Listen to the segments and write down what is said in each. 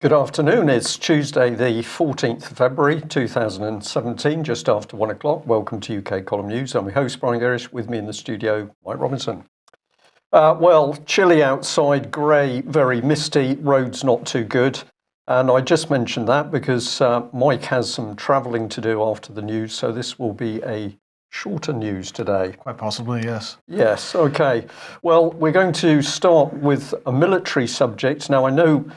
Good afternoon. It's Tuesday, the 14th of February 2017, just after 1 o'clock. Welcome to UK Column News. I'm your host, Brian Gerrish. With me in the studio, Mike Robinson. Well, chilly outside, grey, very misty, roads not too good. And I just mentioned that because Mike has some travelling to do after the news, so this will be a shorter news today. Quite possibly, yes. Yes, okay. Well, we're going to start with a military subject. Now, I know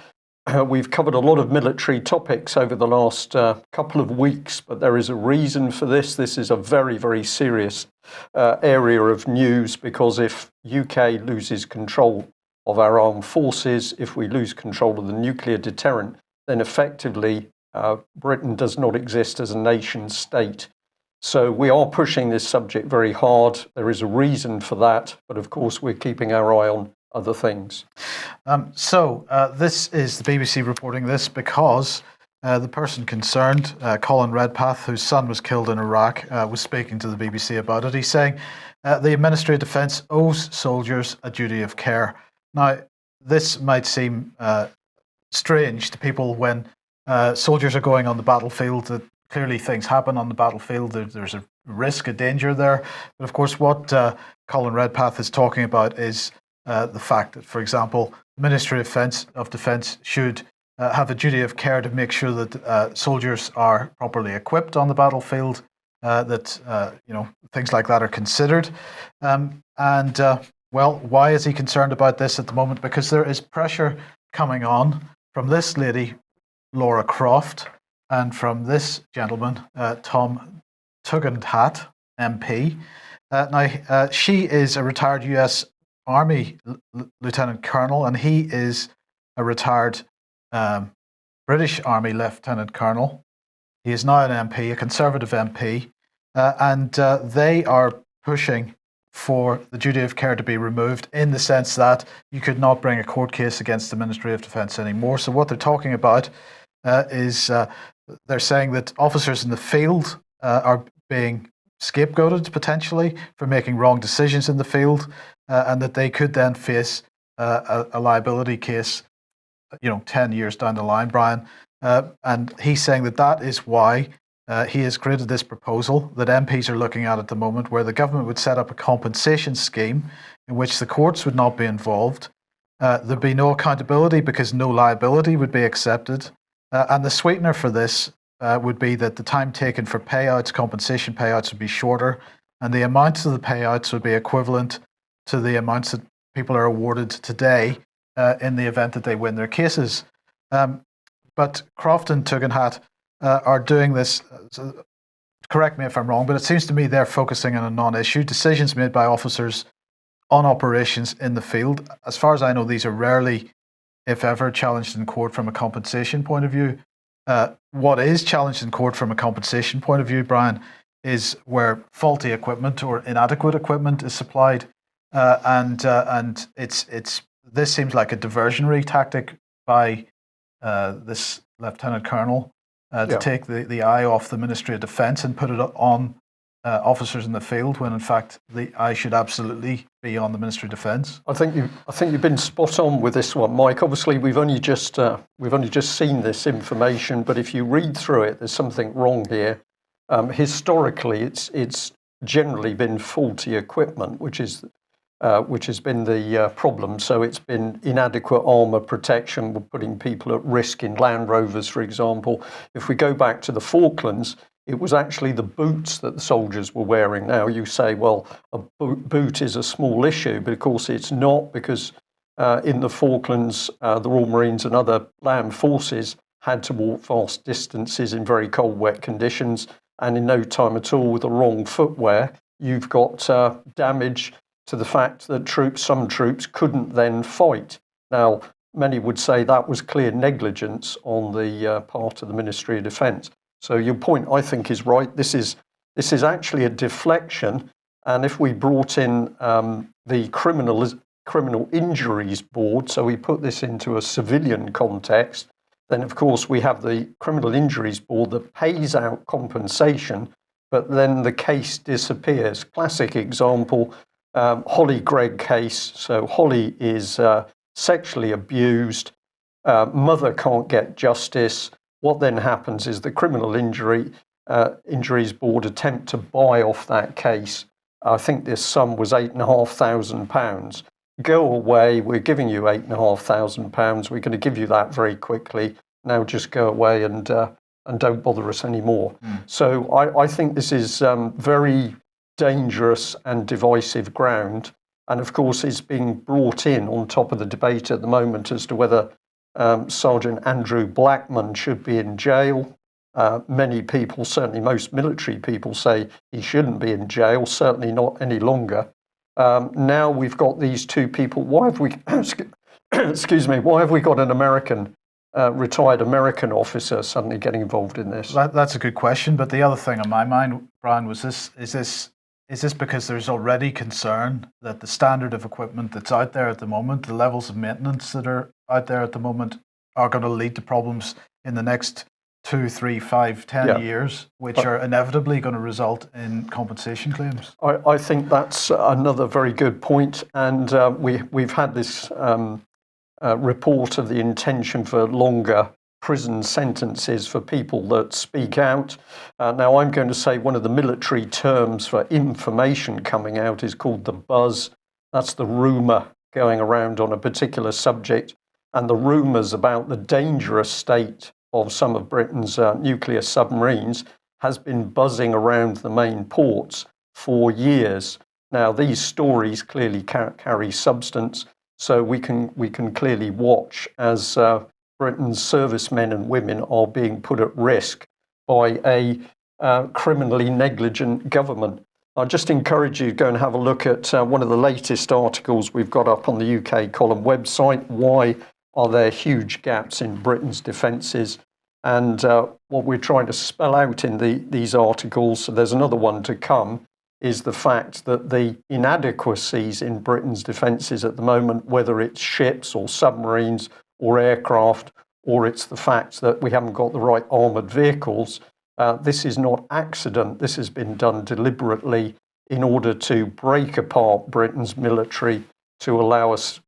we've covered a lot of military topics over the last couple of weeks, but there is a reason for this. This is a very, very serious area of news, because if UK loses control of our armed forces, if we lose control of the nuclear deterrent, then effectively Britain does not exist as a nation state. So we are pushing this subject very hard. There is a reason for that, but of course we're keeping our eye on other things. This is the BBC reporting this because the person concerned, Colin Redpath, whose son was killed in Iraq, was speaking to the BBC about it. He's saying the Ministry of Defence owes soldiers a duty of care. Now, this might seem strange to people when soldiers are going on the battlefield. That clearly things happen on the battlefield. There's a risk, a danger there. But of course, what Colin Redpath is talking about is the fact that, for example, the Ministry of Defence should have a duty of care to make sure that soldiers are properly equipped on the battlefield, that things like that are considered. Well, why is he concerned about this at the moment? Because there is pressure coming on from this lady, Laura Croft, and from this gentleman, Tom Tugendhat, MP. Now, she is a retired US Army Lieutenant Colonel, and he is a retired British Army Lieutenant Colonel. He is now an MP, a Conservative MP, and they are pushing for the duty of care to be removed, in the sense that you could not bring a court case against the Ministry of Defence anymore. So what they're talking about is they're saying that officers in the field are being scapegoated potentially for making wrong decisions in the field, and that they could then face a liability case, 10 years down the line, Brian. And he's saying that is why he has created this proposal that MPs are looking at the moment, where the government would set up a compensation scheme in which the courts would not be involved. There'd be no accountability because no liability would be accepted. And the sweetener for this would be that the time taken for payouts, compensation payouts, would be shorter, and the amounts of the payouts would be equivalent to the amounts that people are awarded today in the event that they win their cases. But Croft and Tugendhat are doing this, correct me if I'm wrong, but it seems to me they're focusing on a non-issue, decisions made by officers on operations in the field. As far as I know, these are rarely, if ever, challenged in court from a compensation point of view. What is challenged in court from a compensation point of view, Brian, is where faulty equipment or inadequate equipment is supplied, and this seems like a diversionary tactic by this Lieutenant Colonel to take the eye off the Ministry of Defence and put it on officers in the field, when in fact the eye should absolutely be on the Ministry of Defence. I think you've been spot on with this one, Mike. Obviously, we've only just seen this information, but if you read through it, there's something wrong here. Historically, it's generally been faulty equipment, which has been the problem. So it's been inadequate armour protection, putting people at risk in Land Rovers, for example. If we go back to the Falklands, it was actually the boots that the soldiers were wearing. Now, you say, well, a boot is a small issue, but of course it's not, because in the Falklands, the Royal Marines and other land forces had to walk vast distances in very cold, wet conditions, and in no time at all, with the wrong footwear, you've got damage to the fact that some troops couldn't then fight. Now, many would say that was clear negligence on the part of the Ministry of Defence. So your point, I think, is right. This is actually a deflection, and if we brought in the Criminal Injuries Board, so we put this into a civilian context, then of course we have the Criminal Injuries Board that pays out compensation, but then the case disappears. Classic example, Holly Gregg case. So Holly is sexually abused. Mother can't get justice. What then happens is the Criminal Injuries Board attempt to buy off that case. I think this sum was £8,500. Go away, we're giving you £8,500. We're going to give you that very quickly. Now just go away and don't bother us anymore. So I think this is very dangerous and divisive ground. And of course, it's being brought in on top of the debate at the moment as to whether Sergeant Andrew Blackman should be in jail. Many people, certainly most military people, say he shouldn't be in jail, certainly not any longer. Now we've got these two people. Why have we, excuse me, why have we got an American, retired American officer suddenly getting involved in this? That's a good question. But the other thing on my mind, Brian, was is this because there's already concern that the standard of equipment that's out there at the moment, the levels of maintenance that are out there at the moment, are going to lead to problems in the next 2, 3, 5, 10 years, which are inevitably going to result in compensation claims? I think that's another very good point. And we've had this report of the intention for longer prison sentences for people that speak out. Now, I'm going to say one of the military terms for information coming out is called the buzz. That's the rumour going around on a particular subject. And the rumours about the dangerous state of some of Britain's nuclear submarines has been buzzing around the main ports for years. Now, these stories clearly carry substance, so we can clearly watch as Britain's servicemen and women are being put at risk by a criminally negligent government. I just encourage you to go and have a look at one of the latest articles we've got up on the UK column website. Why are there huge gaps in Britain's defences? And what we're trying to spell out in these articles, so there's another one to come, is the fact that the inadequacies in Britain's defences at the moment, whether it's ships or submarines or aircraft, or it's the fact that we haven't got the right armoured vehicles, this is not accident. This has been done deliberately in order to break apart Britain's military to allow us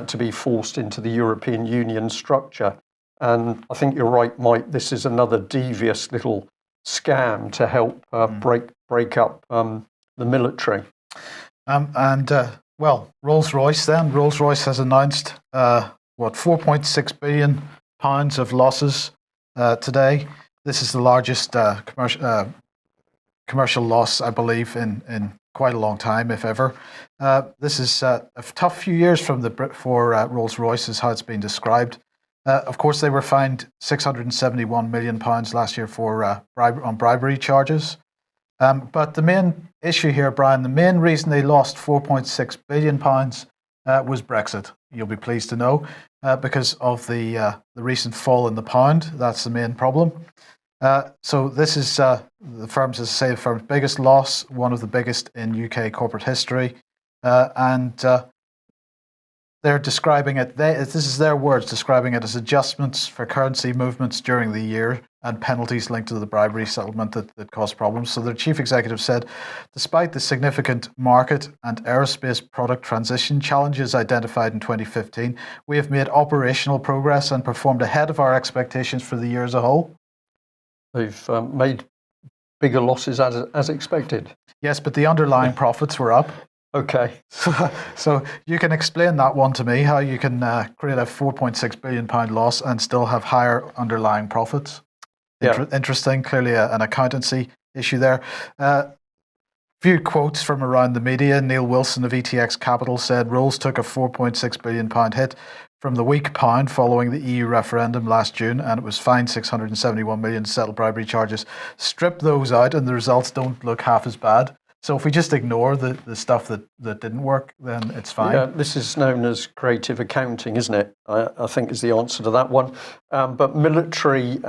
to be forced into the European Union structure. And I think you're right, Mike, this is another devious little scam to help break up the military. Well, Rolls-Royce then. Rolls-Royce has announced, £4.6 billion of losses today. This is the largest commercial loss, I believe, in quite a long time, if ever. This is a tough few years for Rolls-Royce, is how it's been described. Of course, they were fined £671 million last year for on bribery charges. But the main issue here, Brian, the main reason they lost £4.6 billion was Brexit. You'll be pleased to know, because of the recent fall in the pound. That's the main problem. So this is the firm's biggest loss, one of the biggest in UK corporate history, and they're describing it. This is their words, describing it as adjustments for currency movements during the year and penalties linked to the bribery settlement that caused problems. So their chief executive said, despite the significant market and aerospace product transition challenges identified in 2015, we have made operational progress and performed ahead of our expectations for the year as a whole. They've made bigger losses as expected. Yes, but the underlying profits were up. Okay. So you can explain that one to me, how you can create a £4.6 billion loss and still have higher underlying profits. Yeah. Interesting, clearly an accountancy issue there. Few quotes from around the media. Neil Wilson of ETX Capital said Rolls took a £4.6 billion hit from the weak pound following the EU referendum last June, and it was fined £671 million to settle bribery charges. Strip those out and the results don't look half as bad. So if we just ignore the stuff that didn't work, then it's fine. Yeah, this is known as creative accounting, isn't it? I think is the answer to that one. But military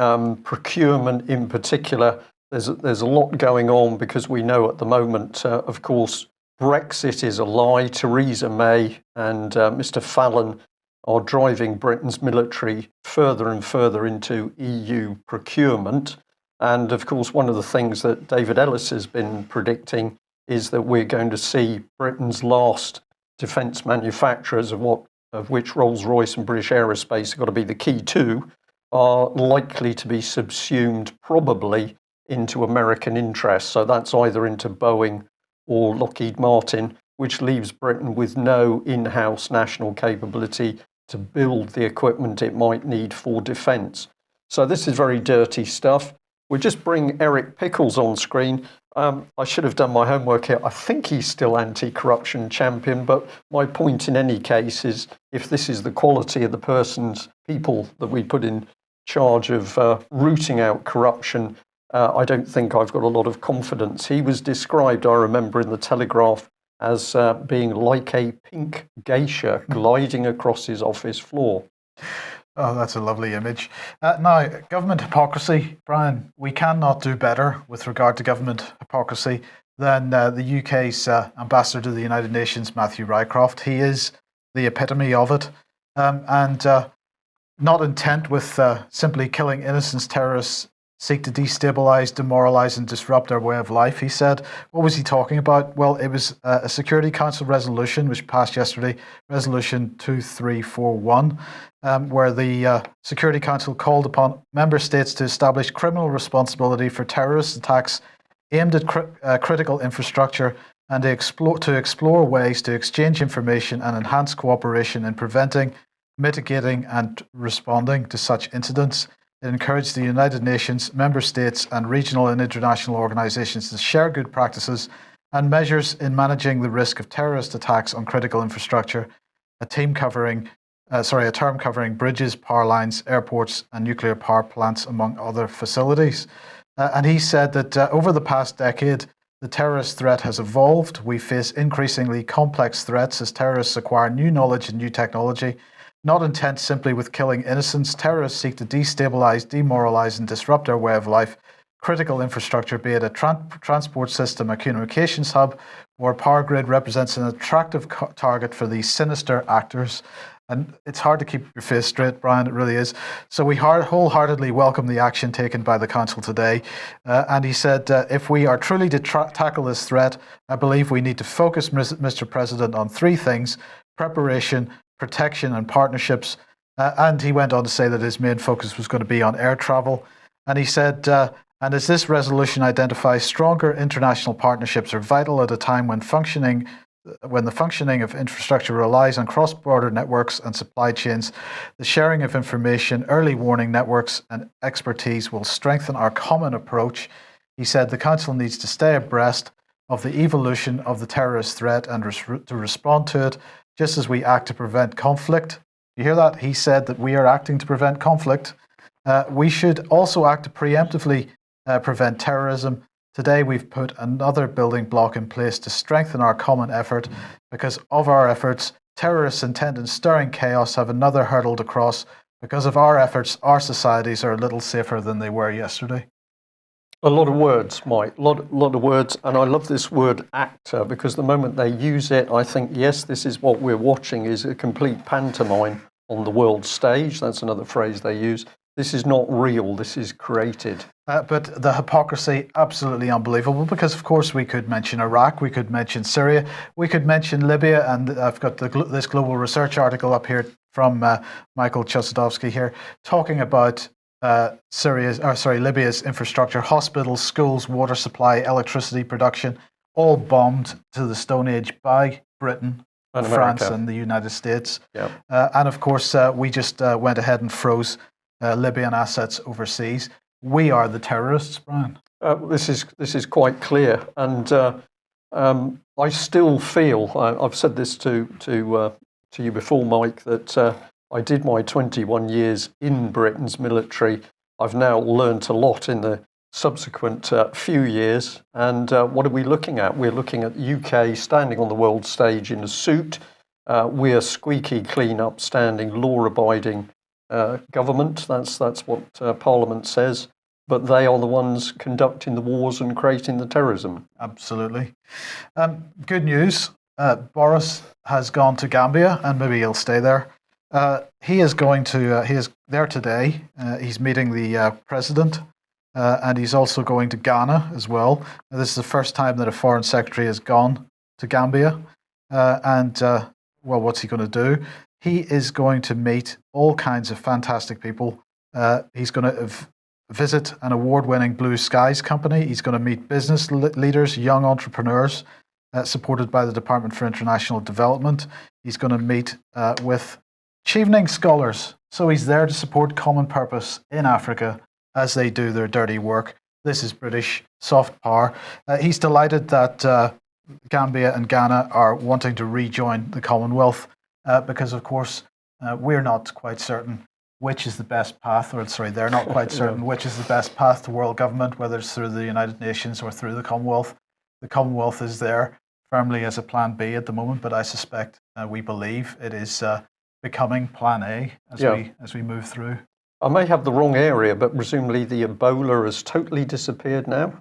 procurement in particular, there's a lot going on, because we know at the moment, of course, Brexit is a lie. Theresa May and Mr. Fallon are driving Britain's military further and further into EU procurement. And of course, one of the things that David Ellis has been predicting is that we're going to see Britain's last defence manufacturers of what of which Rolls-Royce and British Aerospace have got to be the key two, are likely to be subsumed probably into American interests. So that's either into Boeing or Lockheed Martin, which leaves Britain with no in-house national capability to build the equipment it might need for defence. So this is very dirty stuff. We'll just bring Eric Pickles on screen. I should have done my homework here. I think he's still anti-corruption champion, but my point in any case is if this is the quality of the people that we put in charge of rooting out corruption, I don't think I've got a lot of confidence. He was described, I remember, in the Telegraph as being like a pink geisha gliding across his office floor. Oh, that's a lovely image. Now, government hypocrisy, Brian, we cannot do better with regard to government hypocrisy than the UK's ambassador to the United Nations, Matthew Rycroft. He is the epitome of it. And not intent with simply killing innocent terrorists, seek to destabilise, demoralise and disrupt our way of life, he said. What was he talking about? Well, it was a Security Council resolution which passed yesterday, Resolution 2341, where the Security Council called upon member states to establish criminal responsibility for terrorist attacks aimed at critical infrastructure and to explore ways to exchange information and enhance cooperation in preventing, mitigating and responding to such incidents. It encouraged the United Nations, member states and regional and international organisations to share good practices and measures in managing the risk of terrorist attacks on critical infrastructure, a term covering bridges, power lines, airports and nuclear power plants, among other facilities. And he said that over the past decade, the terrorist threat has evolved. We face increasingly complex threats as terrorists acquire new knowledge and new technology. Not intent simply with killing innocents, terrorists seek to destabilise, demoralise and disrupt our way of life, critical infrastructure, be it a transport system, a communications hub, or a power grid, represents an attractive target for these sinister actors. And it's hard to keep your face straight, Brian, it really is. So we wholeheartedly welcome the action taken by the Council today. And he said, if we are truly to tackle this threat, I believe we need to focus, Mr. President, on three things: preparation, protection and partnerships. And he went on to say that his main focus was going to be on air travel. And he said, and as this resolution identifies, stronger international partnerships are vital at a time when the functioning of infrastructure relies on cross-border networks and supply chains. The sharing of information, early warning networks and expertise will strengthen our common approach. He said the Council needs to stay abreast of the evolution of the terrorist threat and to respond to it, just as we act to prevent conflict. You hear that? He said that we are acting to prevent conflict. We should also act to preemptively prevent terrorism. Today we've put another building block in place to strengthen our common effort. Because of our efforts, terrorists intent on stirring chaos have another hurdle to cross. Because of our efforts, our societies are a little safer than they were yesterday. A lot of words, Mike, a lot of words. And I love this word actor, because the moment they use it, I think, yes, this is what we're watching, is a complete pantomime on the world stage. That's another phrase they use. This is not real, this is created. But the hypocrisy, absolutely unbelievable, because of course we could mention Iraq, we could mention Syria, we could mention Libya, and I've got this global research article up here from Michael Chossudovsky here, talking about Libya's infrastructure, hospitals, schools, water supply, electricity production, all bombed to the Stone Age by Britain, and France and the United States. Yep. And of course, we just went ahead and froze Libyan assets overseas. We are the terrorists, Brian. This is quite clear, and I still feel, I've said this to you before, Mike, that I did my 21 years in Britain's military. I've now learnt a lot in the subsequent few years. And what are we looking at? We're looking at the UK standing on the world stage in a suit. We're squeaky clean, upstanding, law-abiding government. That's what Parliament says. But they are the ones conducting the wars and creating the terrorism. Absolutely. Good news. Boris has gone to Gambia, and maybe he'll stay there. He is there today. He's meeting the president, and he's also going to Ghana as well. Now, this is the first time that a foreign secretary has gone to Gambia. Well, what's he going to do? he is going to meet all kinds of fantastic people. He's going to visit an award-winning Blue Skies company. He's going to meet business leaders, young entrepreneurs, supported by the Department for International Development. He's going to meet with Chevening scholars. So he's there to support common purpose in Africa as they do their dirty work. This is British soft power. He's delighted that Gambia and Ghana are wanting to rejoin the Commonwealth because, of course, we're not quite certain which is the best path, or sorry, they're not quite certain which is the best path to world government, whether it's through the United Nations or through the Commonwealth. The Commonwealth is there firmly as a plan B at the moment, but I suspect we believe it is becoming plan A as we move through. I may have the wrong area, but presumably the Ebola has totally disappeared now.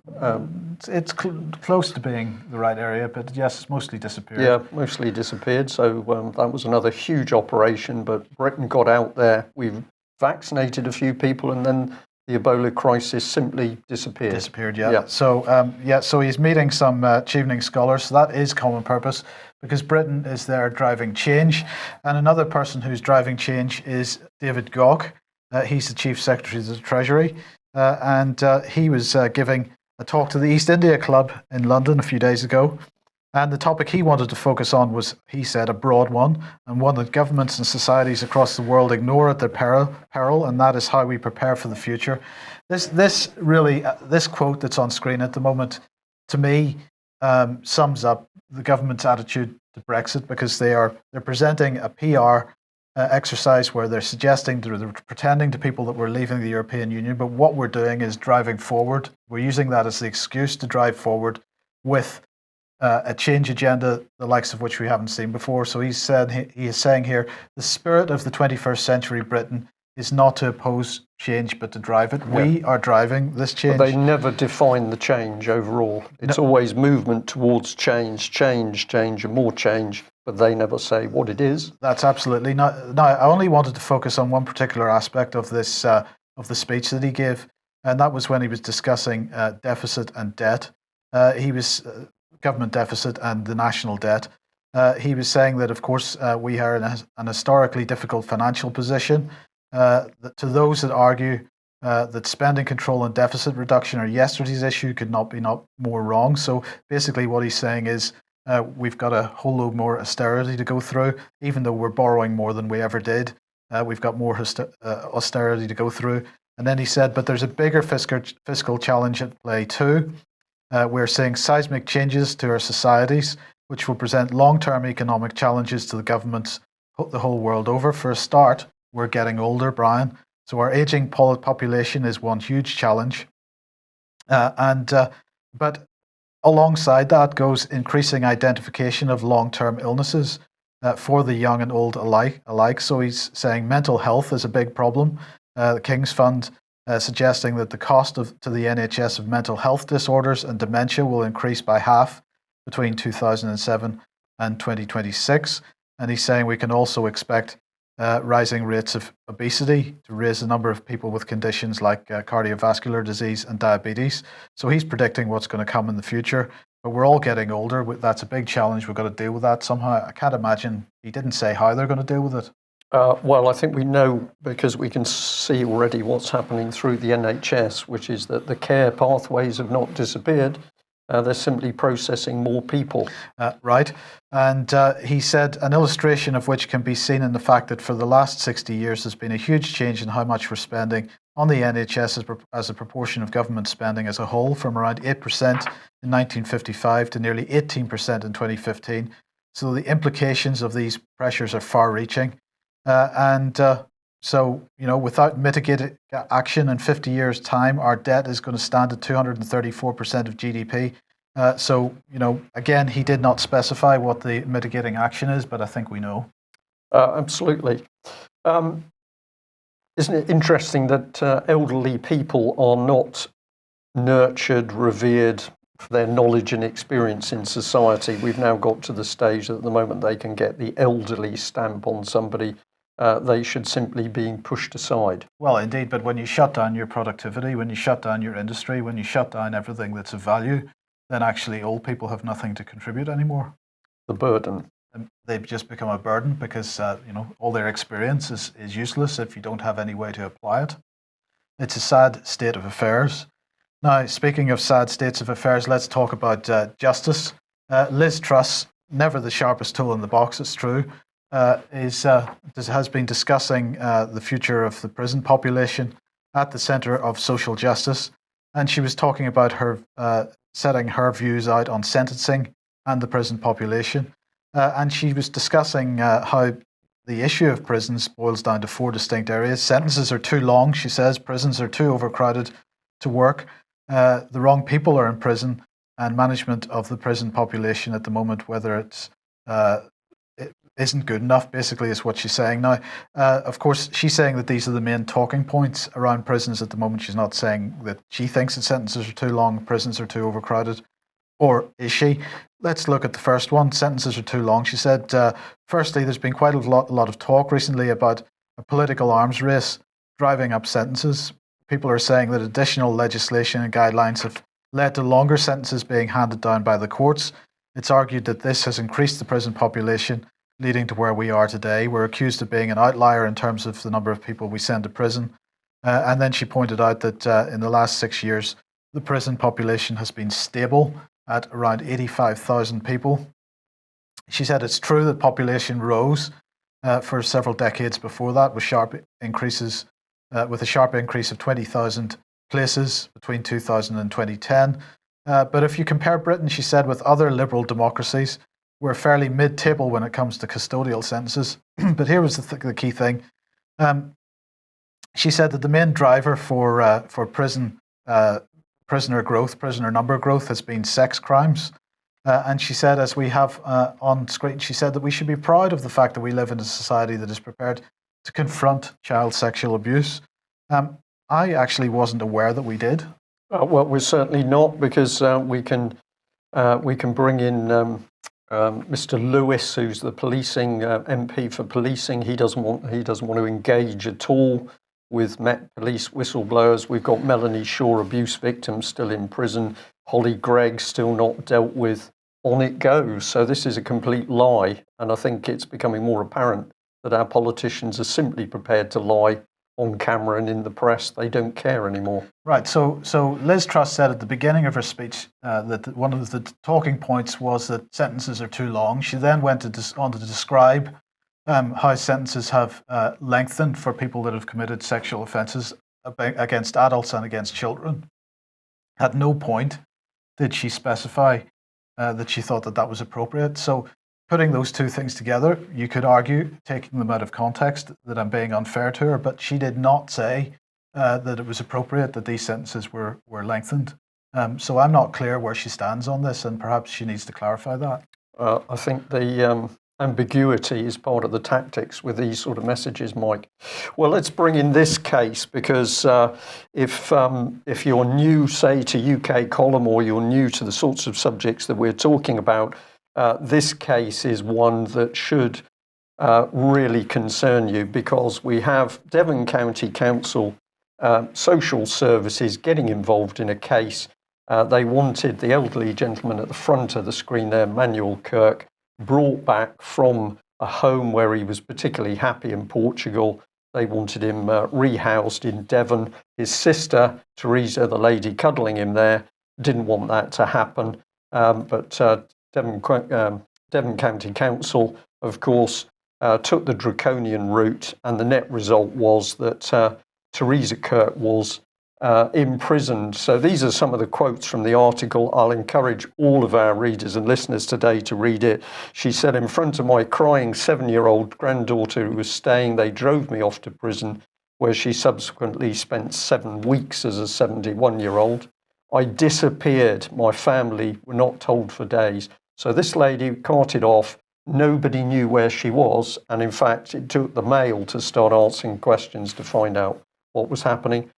It's close to being the right area, but yes, it's mostly disappeared. Yeah, mostly disappeared. So that was another huge operation, but Britain got out there. We've vaccinated a few people, and then the Ebola crisis simply disappeared. Disappeared, yeah. So he's meeting some Chevening scholars. So that is common purpose because Britain is there driving change. And another person who's driving change is David Gauke. He's the Chief Secretary of the Treasury. And he was giving a talk to the East India Club in London a few days ago. And the topic he wanted to focus on was, he said, a broad one, and one that governments and societies across the world ignore at their peril, and that is how we prepare for the future. This quote that's on screen at the moment, to me, sums up the government's attitude to Brexit, because they're presenting a PR exercise where they're suggesting, they're pretending to people that we're leaving the European Union, but what we're doing is driving forward. We're using that as the excuse to drive forward with a change agenda, the likes of which we haven't seen before. So he is saying here, the spirit of the 21st century Britain is not to oppose change, but to drive it. Yeah. We are driving this change. But they never define the change overall. It's always movement towards change, and more change, but they never say what it is. That's absolutely not. Now, I only wanted to focus on one particular aspect of this, of the speech that he gave, and that was when he was discussing deficit and debt. He was government deficit and the national debt. He was saying that, of course, we are in an historically difficult financial position. To those that argue that spending control and deficit reduction are yesterday's issue could not be more wrong. So basically what he's saying is we've got a whole load more austerity to go through, even though we're borrowing more than we ever did. We've got more austerity to go through. And then he said, but there's a bigger fiscal challenge at play too. We're seeing seismic changes to our societies, which will present long-term economic challenges to the governments the whole world over. For a start, we're getting older, Brian. So our aging population is one huge challenge. But alongside that goes increasing identification of long-term illnesses for the young and old alike. So he's saying mental health is a big problem. The King's Fund suggesting that the cost to the NHS of mental health disorders and dementia will increase by half between 2007 and 2026. And he's saying we can also expect rising rates of obesity to raise the number of people with conditions like cardiovascular disease and diabetes. So he's predicting what's going to come in the future. But we're all getting older. That's a big challenge. We've got to deal with that somehow. I can't imagine. He didn't say how they're going to deal with it. Well, I think we know because we can see already what's happening through the NHS, which is that the care pathways have not disappeared. They're simply processing more people. Right. And he said an illustration of which can be seen in the fact that for the last 60 years, there's been a huge change in how much we're spending on the NHS as a proportion of government spending as a whole, from around 8% in 1955 to nearly 18% in 2015. So the implications of these pressures are far-reaching. So, without mitigated action in 50 years' time, our debt is going to stand at 234% of GDP. Again, he did not specify what the mitigating action is, but I think we know. Absolutely. Isn't it interesting that elderly people are not nurtured, revered for their knowledge and experience in society? We've now got to the stage that at the moment they can get the elderly stamp on somebody. They should simply be pushed aside. Well, indeed, but when you shut down your productivity, when you shut down your industry, when you shut down everything that's of value, then actually old people have nothing to contribute anymore. The burden. they've just become a burden because all their experience is useless if you don't have any way to apply it. It's a sad state of affairs. Now, speaking of sad states of affairs, let's talk about justice. Liz Truss, never the sharpest tool in the box, it's true, has been discussing the future of the prison population at the centre of social justice. And she was talking about her setting her views out on sentencing and the prison population. And she was discussing how the issue of prisons boils down to 4 distinct areas. Sentences are too long, she says. Prisons are too overcrowded to work. The wrong people are in prison, and management of the prison population at the moment, whether it isn't good enough, basically, is what she's saying. Now, of course, she's saying that these are the main talking points around prisons at the moment. She's not saying that she thinks that sentences are too long, prisons are too overcrowded. Or is she? Let's look at the first one. Sentences are too long. She said, firstly, there's been quite a lot of talk recently about a political arms race driving up sentences. People are saying that additional legislation and guidelines have led to longer sentences being handed down by the courts. It's argued that this has increased the prison population, leading to where we are today. We're accused of being an outlier in terms of the number of people we send to prison. And then she pointed out that in the last 6 years, the prison population has been stable at around 85,000 people. She said it's true that population rose for several decades before that, with a sharp increase of 20,000 places between 2000 and 2010. But if you compare Britain, she said, with other liberal democracies, we're fairly mid-table when it comes to custodial sentences. But here was the key thing. She said that the main driver for prisoner number growth has been sex crimes. And she said, as we have on screen, she said that we should be proud of the fact that we live in a society that is prepared to confront child sexual abuse. I actually wasn't aware that we did. Well, we're certainly not, because we can bring in Mr. Lewis, who's the policing MP for policing. He doesn't want to engage at all with Met Police whistleblowers. We've got Melanie Shaw, abuse victim, still in prison. Holly Gregg still not dealt with. On it goes. So this is a complete lie, and I think it's becoming more apparent that our politicians are simply prepared to lie on camera and in the press. They don't care anymore. Right. So Liz Truss said at the beginning of her speech that one of the talking points was that sentences are too long. She then went on to describe how sentences have lengthened for people that have committed sexual offences against adults and against children. At no point did she specify that she thought that was appropriate. So putting those two things together, you could argue, taking them out of context, that I'm being unfair to her, but she did not say that it was appropriate that these sentences were lengthened. So I'm not clear where she stands on this, and perhaps she needs to clarify that. I think the ambiguity is part of the tactics with these sort of messages, Mike. Well, let's bring in this case, because if you're new, say, to UK Column, or you're new to the sorts of subjects that we're talking about, this case is one that should really concern you, because we have Devon County Council Social Services getting involved in a case. They wanted the elderly gentleman at the front of the screen there, Manuel Kirk, brought back from a home where he was particularly happy in Portugal. They wanted him rehoused in Devon. His sister, Teresa, the lady cuddling him there, didn't want that to happen. But Devon County Council, of course, took the draconian route, and the net result was that Teresa Kirk was imprisoned. So these are some of the quotes from the article. I'll encourage all of our readers and listeners today to read it. She said, "In front of my crying 7-year-old granddaughter who was staying, they drove me off to prison, where she subsequently spent 7 weeks as a 71-year-old. I disappeared. My family were not told for days." So this lady carted off. Nobody knew where she was. And in fact, it took the Mail to start answering questions to find out what was happening.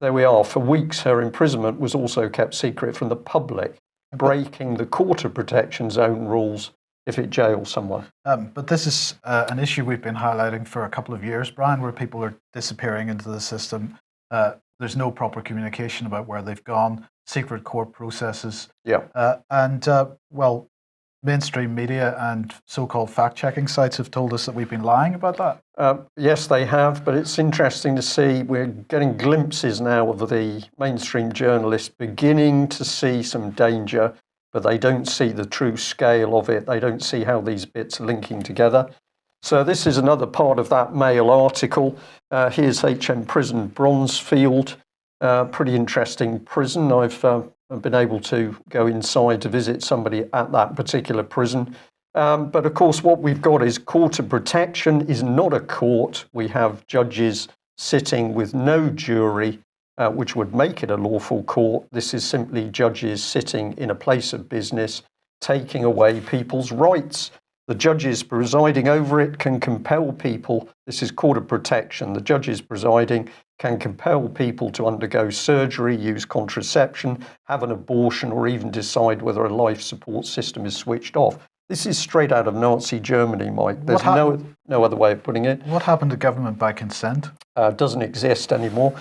There we are. For weeks, her imprisonment was also kept secret from the public, breaking the Quarter Protection Zone rules if it jails someone. But this is an issue we've been highlighting for a couple of years, Brian, where people are disappearing into the system. There's no proper communication about where they've gone, secret court processes. Yeah. Well, mainstream media and so-called fact-checking sites have told us that we've been lying about that. Yes, they have, but it's interesting to see we're getting glimpses now of the mainstream journalists beginning to see some danger, but they don't see the true scale of it. They don't see how these bits are linking together. So this is another part of that Mail article. Here's HM Prison Bronzefield, pretty interesting prison. I've been able to go inside to visit somebody at that particular prison. But of course, what we've got is court of protection is not a court. We have judges sitting with no jury, which would make it a lawful court. This is simply judges sitting in a place of business, taking away people's rights. The judges presiding over it can compel people. This is court of protection. The judges presiding can compel people to undergo surgery, use contraception, have an abortion, or even decide whether a life support system is switched off. This is straight out of Nazi Germany, Mike. There's no other way of putting it. What happened to government by consent? Doesn't exist anymore.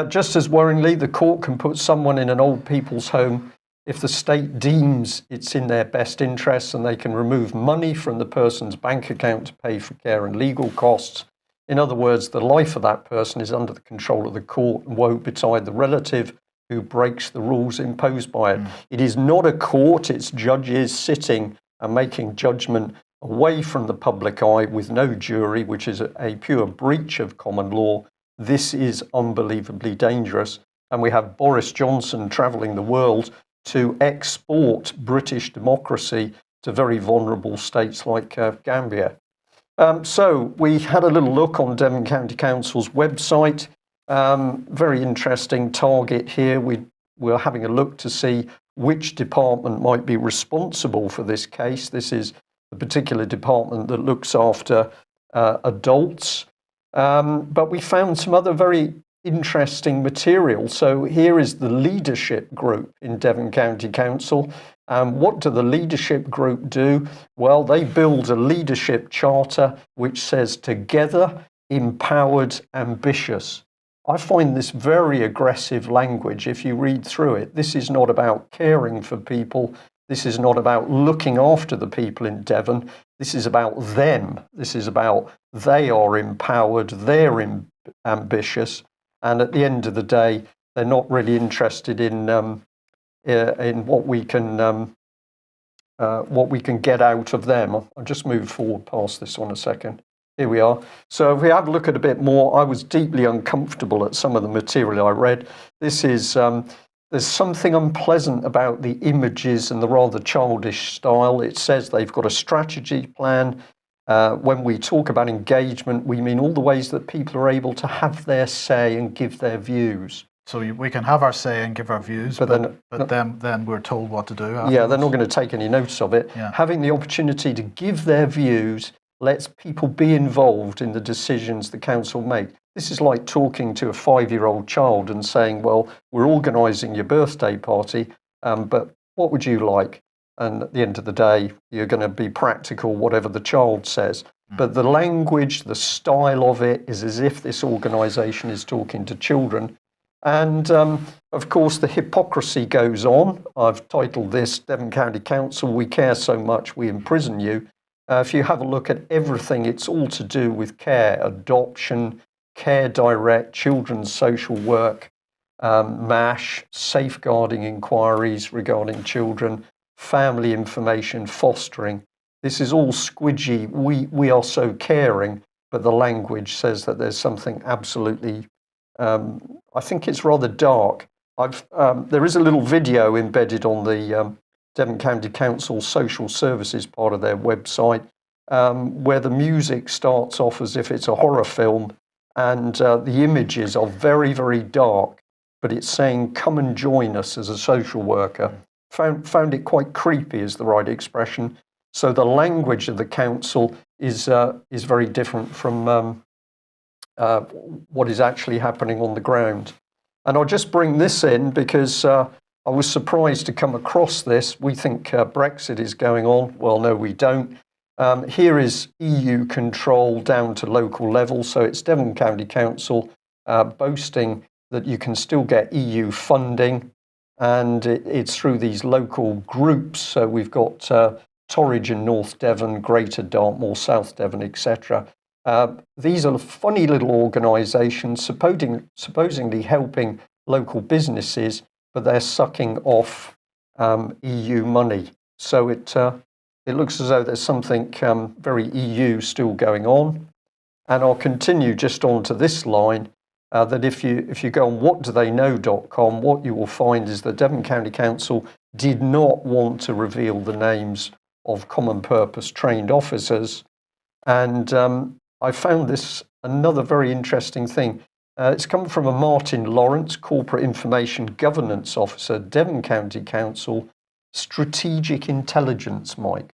Just as worryingly, the court can put someone in an old people's home if the state deems it's in their best interests, and they can remove money from the person's bank account to pay for care and legal costs. In other words, the life of that person is under the control of the court and woe betide the relative who breaks the rules imposed by it. It is not a court, it's judges sitting and making judgment away from the public eye with no jury, which is a pure breach of common law. This is unbelievably dangerous. And we have Boris Johnson travelling the world to export British democracy to very vulnerable states like Gambia. So we had a little look on Devon County Council's website. Very interesting target here. We're having a look to see which department might be responsible for this case. This is the particular department that looks after adults. But we found some other very interesting material. So here is the leadership group in Devon County Council. What do the leadership group do? Well, they build a leadership charter which says together, empowered, ambitious. I find this very aggressive language if you read through it. This is not about caring for people. This is not about looking after the people in Devon. This is about them. This is about they are empowered, they're ambitious, and at the end of the day, they're not really interested in what we can get out of them. I'll just move forward past this one a second. Here we are. So if we have a look at a bit more, I was deeply uncomfortable at some of the material I read. This is there's something unpleasant about the images and the rather childish style. It says they've got a strategy plan. When we talk about engagement, we mean all the ways that people are able to have their say and give their views. So we can have our say and give our views, but then we're told what to do. Afterwards. Yeah, they're not going to take any notice of it. Yeah. Having the opportunity to give their views lets people be involved in the decisions the council make. This is like talking to a 5-year-old child and saying, well, we're organising your birthday party, but what would you like? And at the end of the day, you're going to be practical, whatever the child says. But the language, the style of it is as if this organisation is talking to children. And of course, the hypocrisy goes on. I've titled this, Devon County Council, we care so much, we imprison you. If you have a look at everything, it's all to do with care, adoption, care direct, children's social work, MASH, safeguarding inquiries regarding children, family information, fostering. This is all squidgy. We are so caring, but the language says that there's something absolutely, I think it's rather dark. There is a little video embedded on the Devon County Council social services part of their website, where the music starts off as if it's a horror film, and the images are very, very dark, but it's saying, come and join us as a social worker. Found it quite creepy is the right expression. So the language of the council is very different from what is actually happening on the ground. And I'll just bring this in because I was surprised to come across this. We think Brexit is going on. Well, no, we don't. Here is EU control down to local level. So it's Devon County Council boasting that you can still get EU funding, and it's through these local groups. So we've got Torridge and North Devon, Greater Dartmoor, South Devon, etc. These are funny little organisations supposedly helping local businesses, but they're sucking off EU money. So it looks as though there's something very EU still going on. And I'll continue just on to this line, that if you go on whatdotheyknow.com, what you will find is that Devon County Council did not want to reveal the names of common purpose trained officers. And I found this another very interesting thing. It's come from a Martin Lawrence, Corporate Information Governance Officer, Devon County Council, Strategic Intelligence, Mike.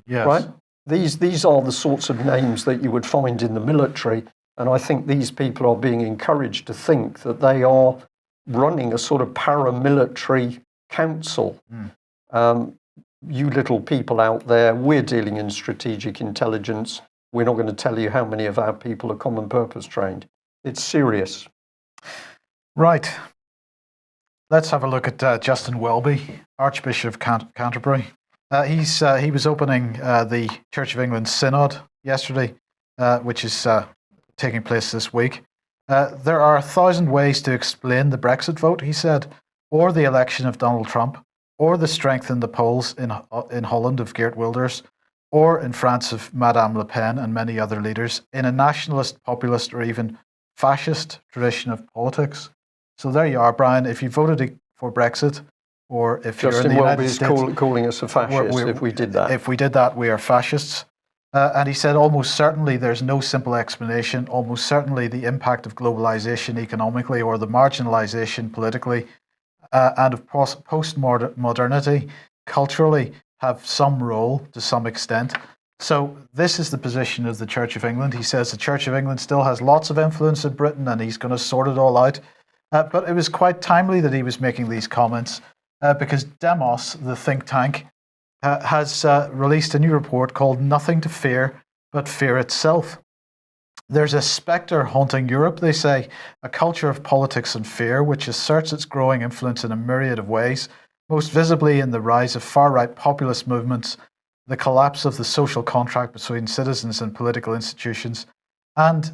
Yes. Right? These are the sorts of names that you would find in the military, and I think these people are being encouraged to think that they are running a sort of paramilitary council. You little people out there, we're dealing in strategic intelligence. We're not going to tell you how many of our people are common purpose trained. It's serious. Right. Let's have a look at Justin Welby, Archbishop of Canterbury. He was opening the Church of England Synod yesterday, which is taking place this week. There are 1,000 ways to explain the Brexit vote, he said, or the election of Donald Trump, or the strength in the polls in Holland of Geert Wilders, or in France of Madame Le Pen and many other leaders, in a nationalist, populist, or even fascist tradition of politics. So there you are, Brian. If you voted for Brexit, or if you're in the United States, calling us a fascist if we did that. If we did that, we are fascists. And he said almost certainly there's no simple explanation. Almost certainly the impact of globalization economically or the marginalization politically and of post-modernity culturally have some role to some extent. So this is the position of the Church of England. He says the Church of England still has lots of influence in Britain and he's going to sort it all out. But it was quite timely that he was making these comments because Demos, the think tank, has released a new report called Nothing to Fear But Fear Itself. There's a spectre haunting Europe, they say, a culture of politics and fear which asserts its growing influence in a myriad of ways, most visibly in the rise of far-right populist movements, the collapse of the social contract between citizens and political institutions, and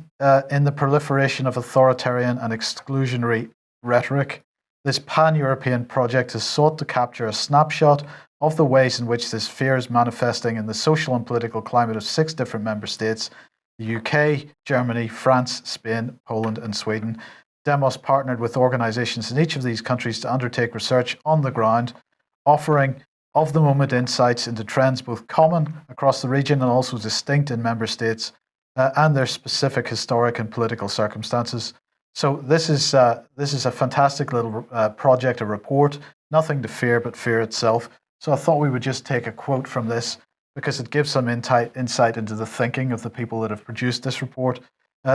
in the proliferation of authoritarian and exclusionary rhetoric. This pan-European project has sought to capture a snapshot of the ways in which this fear is manifesting in the social and political climate of 6 different member states: the UK, Germany, France, Spain, Poland, and Sweden. Demos partnered with organisations in each of these countries to undertake research on the ground, offering of-the-moment insights into trends both common across the region and also distinct in member states and their specific historic and political circumstances. So this is a fantastic little project, a report, Nothing to Fear But Fear Itself. So I thought we would just take a quote from this because it gives some insight into the thinking of the people that have produced this report.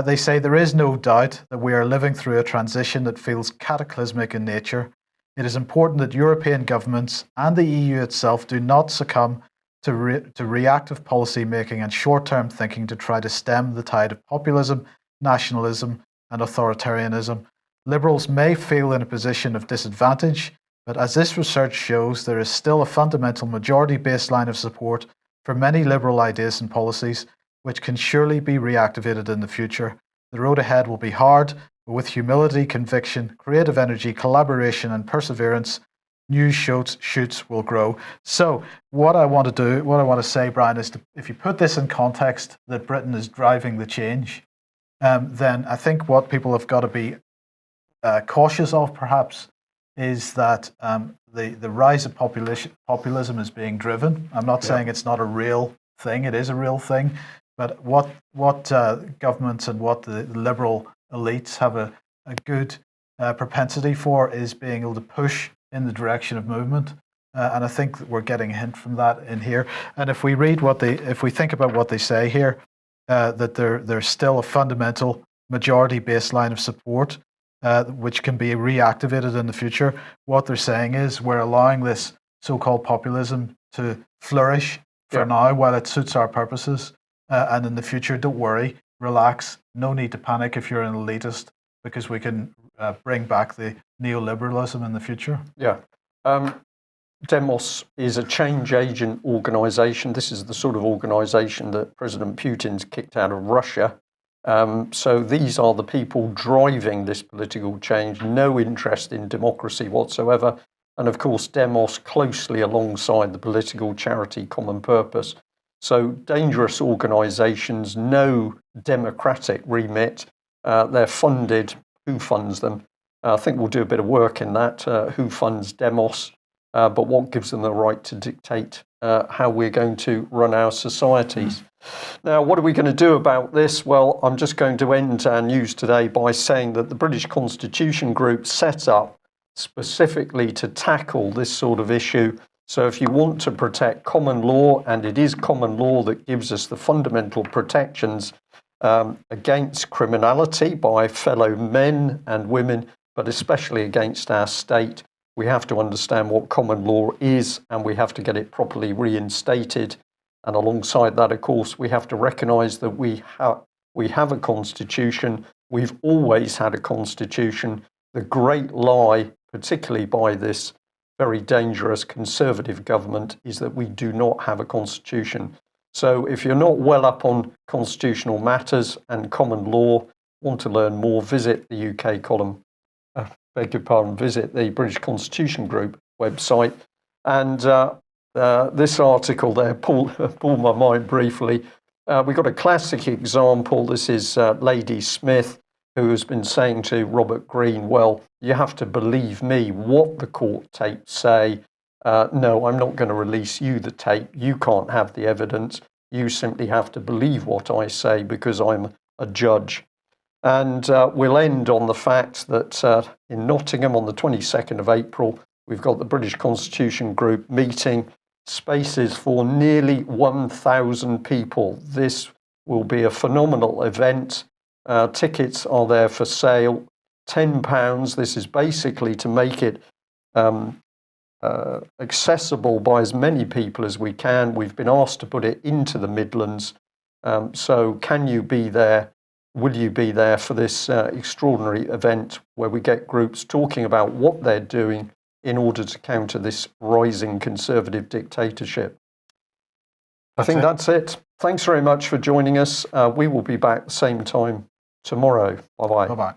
They say there is no doubt that we are living through a transition that feels cataclysmic in nature. It is important that European governments and the EU itself do not succumb to reactive policy making and short-term thinking to try to stem the tide of populism, nationalism, and authoritarianism. Liberals may feel in a position of disadvantage, but as this research shows, there is still a fundamental majority baseline of support for many liberal ideas and policies, which can surely be reactivated in the future. The road ahead will be hard, but with humility, conviction, creative energy, collaboration, and perseverance, new shoots will grow. So what I want to say, Brian, is if you put this in context that Britain is driving the change, then I think what people have got to be cautious of, perhaps, is that the rise of populism is being driven. I'm not saying it's not a real thing; it is a real thing. But what governments and what the liberal elites have a good propensity for is being able to push in the direction of movement. And I think that we're getting a hint from that in here. And if we read if we think about what they say here, that there's still a fundamental majority baseline of support, which can be reactivated in the future. What they're saying is we're allowing this so-called populism to flourish for now while it suits our purposes. And in the future, don't worry, relax, no need to panic if you're an elitist, because we can bring back the neoliberalism in the future. Yeah. Demos is a change agent organization. This is the sort of organization that President Putin's kicked out of Russia. So these are the people driving this political change, no interest in democracy whatsoever. And of course, Demos closely alongside the political charity Common Purpose. So dangerous organizations, no democratic remit. They're funded. Who funds them? I think we'll do a bit of work in that. Who funds Demos? But what gives them the right to dictate how we're going to run our societies? Now, what are we going to do about this? Well, I'm just going to end our news today by saying that the British Constitution Group set up specifically to tackle this sort of issue. So if you want to protect common law, and it is common law that gives us the fundamental protections against criminality by fellow men and women, but especially against our state, we have to understand what common law is, and we have to get it properly reinstated. And alongside that, of course, we have to recognise that we have a constitution. We've always had a constitution. The great lie, particularly by this very dangerous conservative government, is that we do not have a constitution. So if you're not well up on constitutional matters and common law, want to learn more, visit the UK column. Visit the British Constitution Group website. And this article there pulled my mind briefly. We've got a classic example. This is Lady Smith, who has been saying to Robert Greene, well, you have to believe me, what the court tapes say. No, I'm not going to release you the tape. You can't have the evidence. You simply have to believe what I say because I'm a judge. And we'll end on the fact that in Nottingham on the 22nd of April, we've got the British Constitution Group meeting, spaces for nearly 1,000 people. This will be a phenomenal event. Tickets are there for sale, £10. This is basically to make it accessible by as many people as we can. We've been asked to put it into the Midlands. So can you be there? Will you be there for this extraordinary event where we get groups talking about what they're doing in order to counter this rising conservative dictatorship? I think that's it. Thanks very much for joining us. We will be back the same time tomorrow. Bye-bye. Bye-bye.